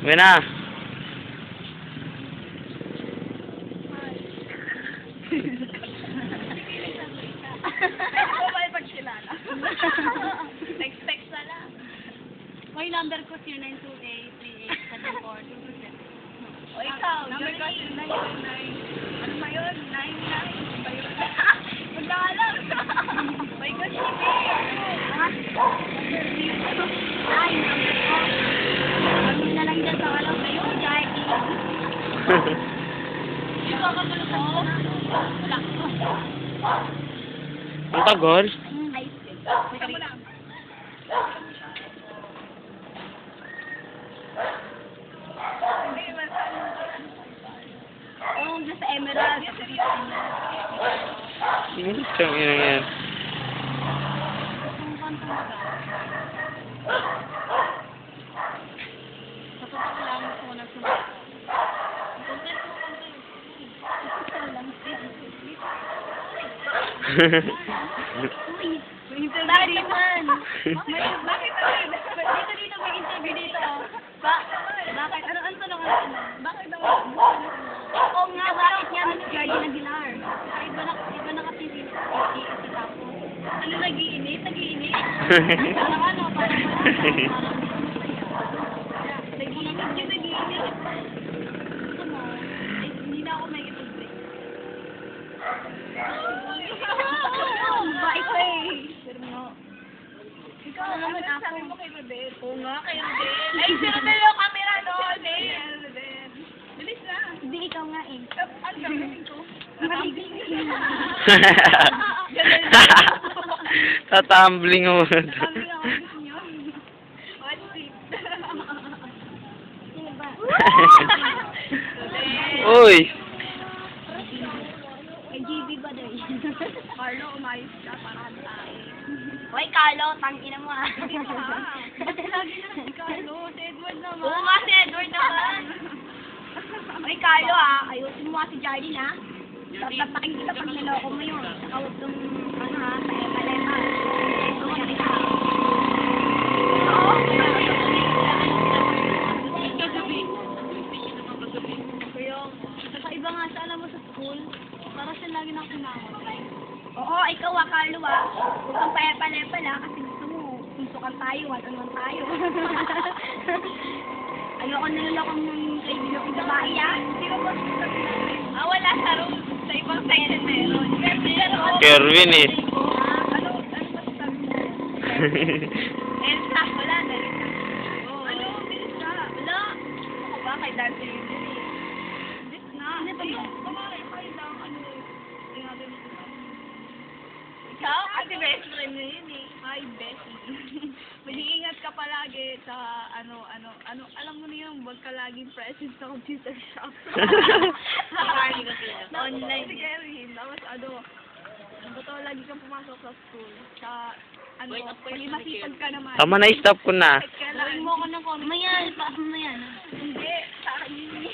Uwi na. Text na lang. May number ko 0928387422. O ikaw, number ko 0999. Ano ba yun? 99 ba yun? Magdaalam. May kasi ay, number ko. Sabi na lang dyan sa alam kayo, Jackie. Ito ako tulog ko. Wala. Ang tagal? Ay, wait mo lang. Oh, nasa Emerald. Yung inang yan. Kapag lang ko na sumunod. Bakit naman? Bakit dito may interview dito? Bakit? Ano tanong? Bakit naman? Oo nga, bakit niya Miss Guardian Aguilar? Iba na kasi si Tapo. Ano nag-iinit? Parang ano? Nag-iinit. Gusto mo? Hindi na ako may ito-break. Baik ko eh. Pero no. Ikaw naman ako. Sabi mo kay Rodel. Oo nga, kay Rodel. Ay, si Rodel yung camera doon. Rodel. Bilis na. Hindi, ikaw nga eh. Ano gagawin ko? Matigil. Tatambling mo. Tumbling ako gusto nyo. What sleep? Sino ba? Uy! Kay GB ba daw yun? Carlo, umayos ka para tayo. Hoy, Carlo, tangina mo ah. Hindi mo ha. Lagi na si Carlo. Si Edward naman. Oo nga, si Edward naman. Hoy, Carlo ah. Ayusin mo nga si Jardine ha. Tatapakin kita pag niloko mo yun. Saka huwag kang, ano ha, palema-lema. Kakaiba nga siya, alam mo sa school. Para siya lagi nang kumawag. Oo, ikaw ah, Carlo ah. Huwag kang payapa-lepa lang kasi gusto mo, suntukan tayo, one-on-one tayo. Ayoko nilolokong ng kaibigan kong babae ah. Sino ba sabi natin? Wala sa room. Sa ibang section meron. Kerwin eh. Ano ba sabi mo? Elsa, wala na rin. Ano, bilis ka. Wala. Ako ba kay Dante yun? Bilis na. Ano ba yun? Kumakay lang. Ano, tingnan mo. Ikaw? Kasi best friend mo yun eh. Hi, Bessie. Mag-iingat ka palagi sa alam mo na yun, huwag ka laging present sa computer shop. Online. Sige, Rin. Tapos totoo lagi kang pumasok sa school. Sa, masipag ka naman. Tama na, stop ko na. Gawin mo ako ng comment. Mayan, paano na yan? Hindi, sa akin yun.